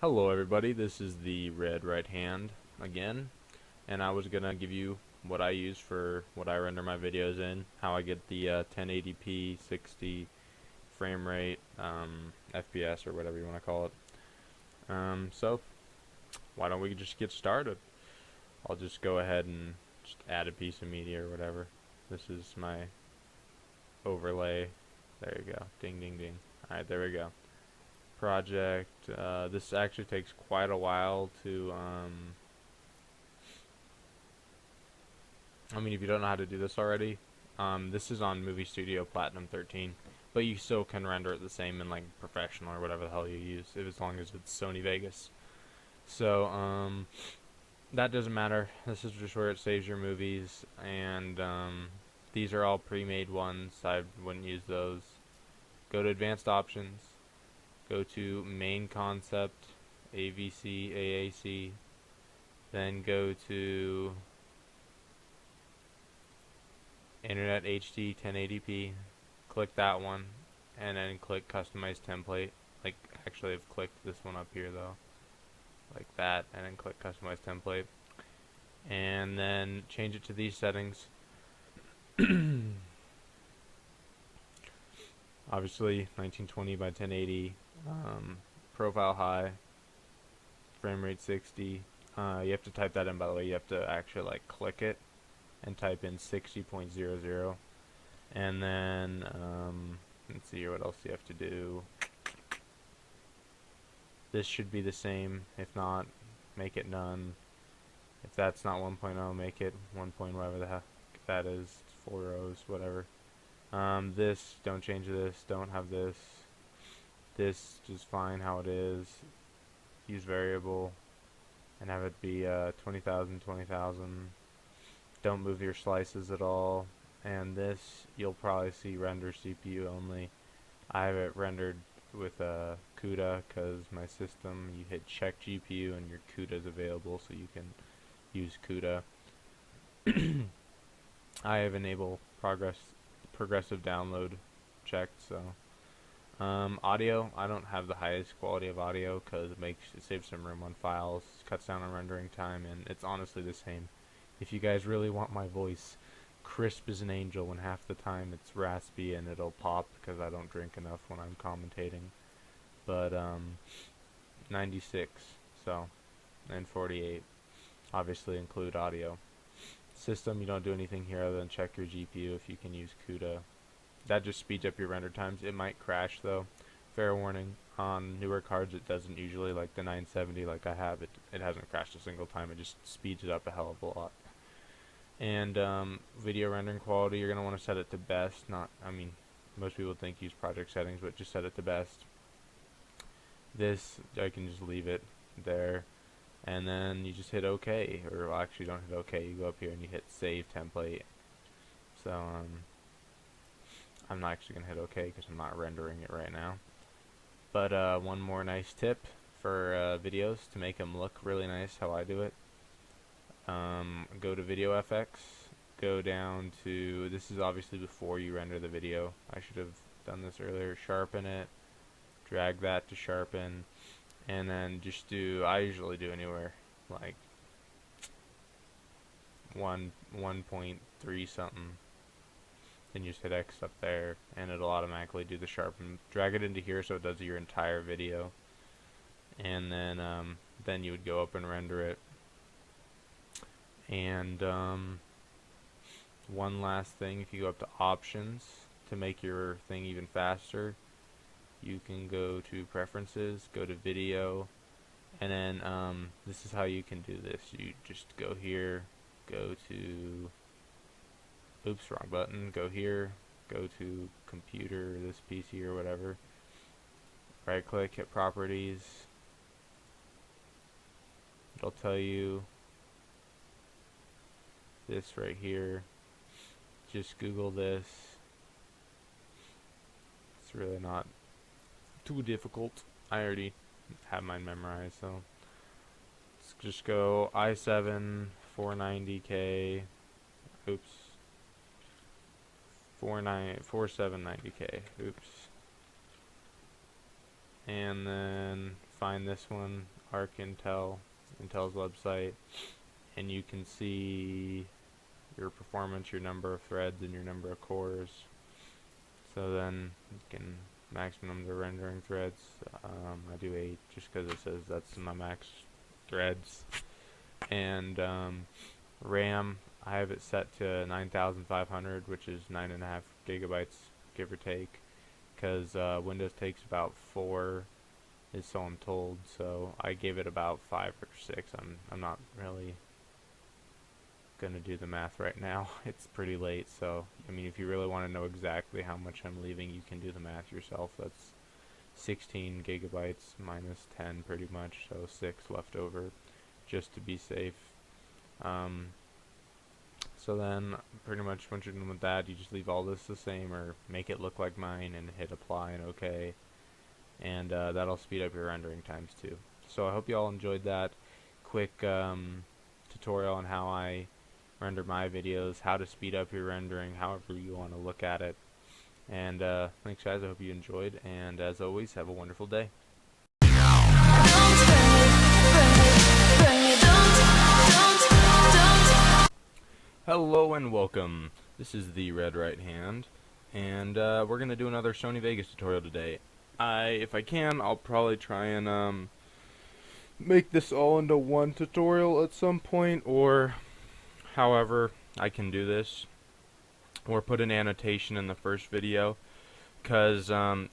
Hello everybody, this is the red right hand again, and I was gonna give you what I use for what I render my videos in, how I get the 1080p 60 frame rate, FPS or whatever you want to call it. So why don't we just get started? I'll just go ahead and just add a piece of media or whatever. This is my overlay. There you go, ding ding ding. Alright, there we go. Project. This actually takes quite a while to, I mean, if you don't know how to do this already, this is on Movie Studio Platinum 13, but you still can render it the same in, like, Professional or whatever the hell you use, as long as it's Sony Vegas. So, that doesn't matter. This is just where it saves your movies, and, these are all pre-made ones. I wouldn't use those. Go to Advanced Options. Go to Main Concept, AVC, AAC, then go to Internet HD 1080p, click that one, and then click Customize Template. Like, actually I've clicked this one up here though, like that, and then click Customize Template, and then change it to these settings. Obviously 1920 by 1080, profile high, frame rate 60. You have to type that in, by the way. You have to actually like click it and type in 60.00, and then let's see here, what else you have to do. This should be the same. If not, make it none. If that's not 1.0, make it 1. Whatever the heck that is, 4 rows, whatever. This, don't change this, don't have this. This is fine how it is. Use variable and have it be 20,000, 20,000. Don't move your slices at all. And this, you'll probably see render CPU only. I have it rendered with CUDA because my system, you hit check GPU and your CUDA is available, so you can use CUDA. I have enabled progressive download checked. So audio, I don't have the highest quality of audio because it saves some room on files, cuts down on rendering time, and it's honestly the same. If you guys really want my voice crisp as an angel, when half the time it's raspy and it'll pop because I don't drink enough when I'm commentating, but 96, so, and 48 obviously include audio. System, you don't do anything here other than check your GPU if you can use CUDA. That just speeds up your render times. It might crash though. Fair warning, on newer cards it doesn't usually, like the 970 like I have, it hasn't crashed a single time. It just speeds it up a hell of a lot. And video rendering quality, you're going to want to set it to best. Not, I mean, most people think use project settings, but just set it to best. This, I can just leave it there. And then you just hit OK, or well, actually don't hit OK, you go up here and you hit Save Template. So I'm not actually going to hit OK because I'm not rendering it right now. But one more nice tip for videos to make them look really nice, how I do it. Go to Video FX, go down to, this is obviously before you render the video. I should have done this earlier. Sharpen it, drag that to sharpen, and then just do, I usually do anywhere like 1.3 something. Then you just hit X up there and it'll automatically do the sharpen. Drag it into here so it does your entire video, and then you would go up and render it. And one last thing, if you go up to options to make your thing even faster, you can go to preferences, go to video, and then this is how you can do this. You just go here, go to, oops, wrong button, go here, go to computer, this PC or whatever, right click, hit properties. It'll tell you this right here. Just Google this. It's really not too difficult. I already have mine memorized, so let's just go i7 490k. Oops. 4790k. Oops. And then find this one, Intel's website, and you can see your performance, your number of threads, and your number of cores. So then you can maximum the rendering threads. I do 8 just because it says that's my max threads. And RAM, I have it set to 9,500, which is 9.5 gigabytes, give or take, because Windows takes about 4, is so I'm told. So I gave it about 5 or 6. I'm not really gonna do the math right now. It's pretty late, so I mean, if you really want to know exactly how much I'm leaving, you can do the math yourself. That's 16 gigabytes minus 10 pretty much, so 6 left over just to be safe. So then pretty much once you're done with that, you just leave all this the same or make it look like mine and hit apply and OK, and that'll speed up your rendering times too. So I hope you all enjoyed that quick tutorial on how I render my videos, how to speed up your rendering, however you want to look at it. And thanks guys, I hope you enjoyed, and as always, have a wonderful day. Hello and welcome. This is the Red Right Hand, and we're gonna do another Sony Vegas tutorial today. If I can, I'll probably try and make this all into one tutorial at some point, or however I can do this, or put an annotation in the first video, because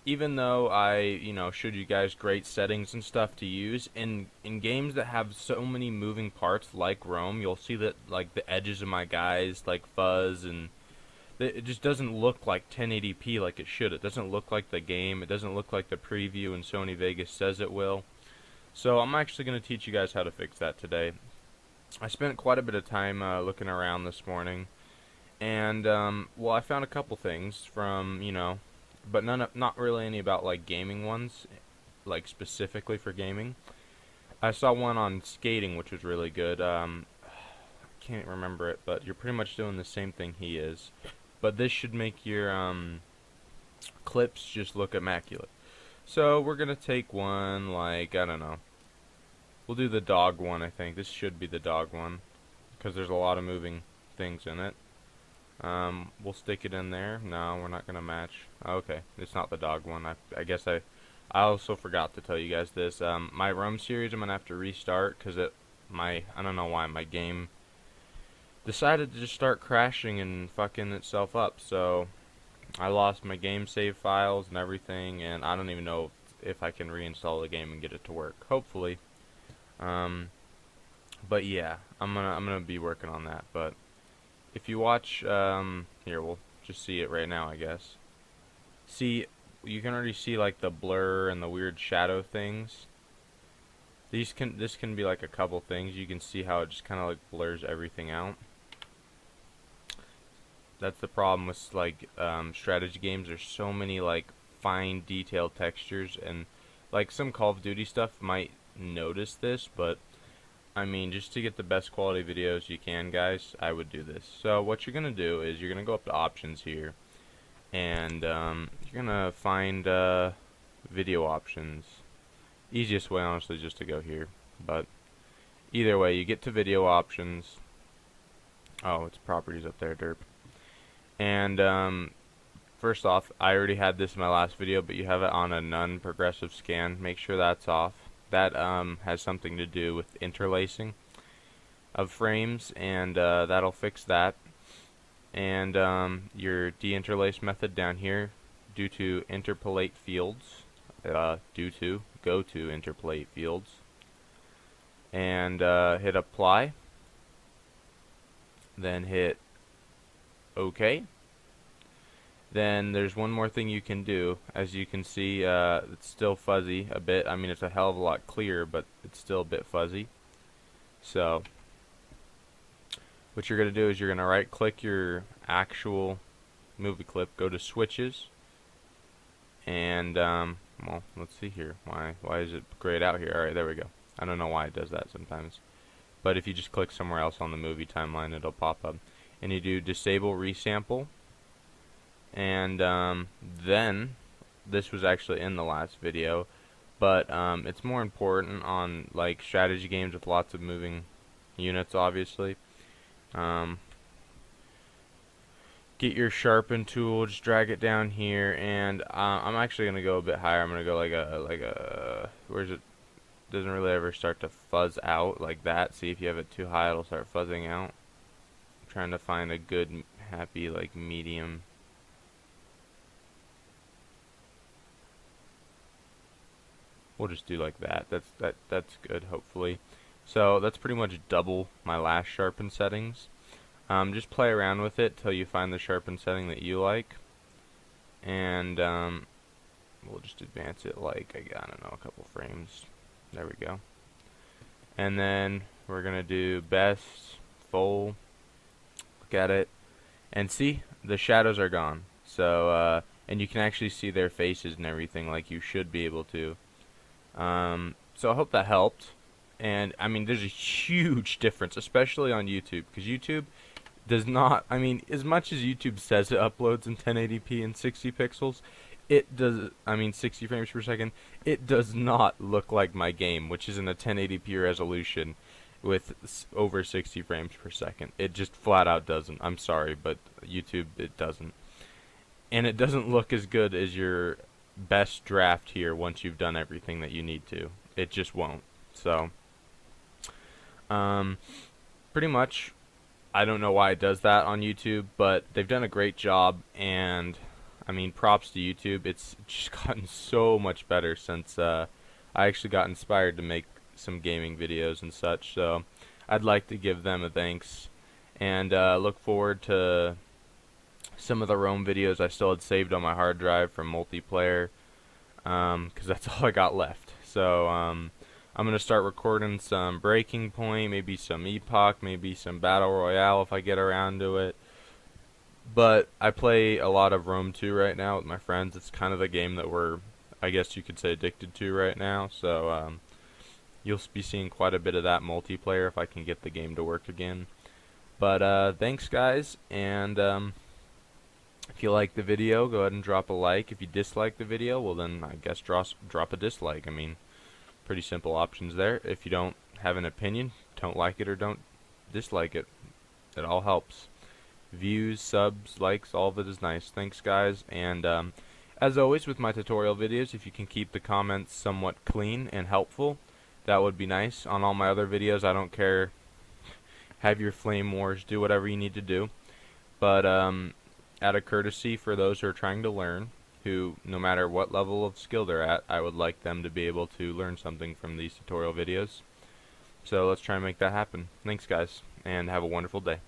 even though I showed you guys great settings and stuff to use in games that have so many moving parts like Rome, you'll see that like the edges of my guys like fuzz, and it just doesn't look like 1080p like it should. It doesn't look like the game. It doesn't look like the preview in Sony Vegas says it will. So I'm actually going to teach you guys how to fix that today. I spent quite a bit of time looking around this morning, and well, I found a couple things from but not really any about like gaming ones, like specifically for gaming. I saw one on skating, which was really good. I can't remember it, but you're pretty much doing the same thing he is. But this should make your clips just look immaculate. So we're gonna take one like, I don't know. We'll do the dog one, I think. This should be the dog one, because there's a lot of moving things in it. We'll stick it in there. No, we're not going to match. Okay, it's not the dog one. I guess I also forgot to tell you guys this. My Rome series, I'm going to have to restart, because I don't know why, my game decided to just start crashing and fucking itself up. So I lost my game save files and everything, and I don't even know if I can reinstall the game and get it to work. Hopefully. But yeah, I'm gonna be working on that. But if you watch, here, we'll just see it right now, I guess. See, you can already see like the blur and the weird shadow things. This can be like a couple things. You can see how it just kind of like blurs everything out. That's the problem with like strategy games. There's so many like fine detailed textures, and like some Call of Duty stuff might notice this, but I mean, just to get the best quality videos you can, guys, I would do this. So what you're gonna do is you're gonna go up to options here, and you're gonna find video options. Easiest way, honestly, just to go here, but either way, you get to video options. Oh, it's properties up there, derp. And first off, I already had this in my last video, but you have it on a none progressive scan. Make sure that's off. That has something to do with interlacing of frames, and that'll fix that. And your deinterlace method down here, due to interpolate fields, go to interpolate fields, and hit apply, then hit OK. Then there's one more thing you can do. As you can see, it's still fuzzy a bit. I mean, it's a hell of a lot clearer, but it's still a bit fuzzy. So what you're going to do is you're going to right click your actual movie clip, go to switches, and well, let's see here. Why is it grayed out here? Alright, there we go. I don't know why it does that sometimes, but if you just click somewhere else on the movie timeline, it'll pop up, and you do disable resample. And then, this was actually in the last video, but it's more important on like strategy games with lots of moving units, obviously. Um, get your sharpen tool, just drag it down here, and I'm actually gonna go a bit higher. I'm gonna go like a where's it? Doesn't really ever start to fuzz out like that. See, if you have it too high, it'll start fuzzing out. I'm trying to find a good, happy like medium. We'll just do like that. That's good, hopefully. So that's pretty much double my last sharpen settings. Just play around with it till you find the sharpen setting that you like, and we'll just advance it like I don't know, a couple frames. There we go. And then we're gonna do best full. Look at it, and see, the shadows are gone. So and you can actually see their faces and everything like you should be able to. So I hope that helped. And I mean, there's a huge difference, especially on YouTube, because YouTube does not, I mean, as much as YouTube says it uploads in 1080p and 60 pixels, it does, I mean 60 frames per second, it does not look like my game, which is in a 1080p resolution with over 60 frames per second. It just flat out doesn't. I'm sorry, but YouTube, it doesn't. And it doesn't look as good as your best draft here once you've done everything that you need to. It just won't. So, pretty much, I don't know why it does that on YouTube, but they've done a great job, and I mean, props to YouTube. It's just gotten so much better since I actually got inspired to make some gaming videos and such, so I'd like to give them a thanks, and look forward to some of the Rome videos I still had saved on my hard drive from multiplayer, because that's all I got left. So I'm going to start recording some Breaking Point, maybe some Epoch, maybe some Battle Royale if I get around to it. But I play a lot of Rome 2 right now with my friends. It's kind of the game that we're, I guess you could say, addicted to right now. So you'll be seeing quite a bit of that multiplayer if I can get the game to work again. But thanks, guys, and if you like the video, go ahead and drop a like. If you dislike the video, well then I guess drop a dislike. I mean, pretty simple options there. If you don't have an opinion, don't like it or don't dislike it. It all helps. Views, subs, likes, all of it is nice. Thanks, guys, and as always with my tutorial videos, if you can keep the comments somewhat clean and helpful, that would be nice. On all my other videos, I don't care. Have your flame wars, do whatever you need to do. But out of courtesy for those who are trying to learn, who, no matter what level of skill they're at, I would like them to be able to learn something from these tutorial videos. So let's try and make that happen. Thanks, guys, and have a wonderful day.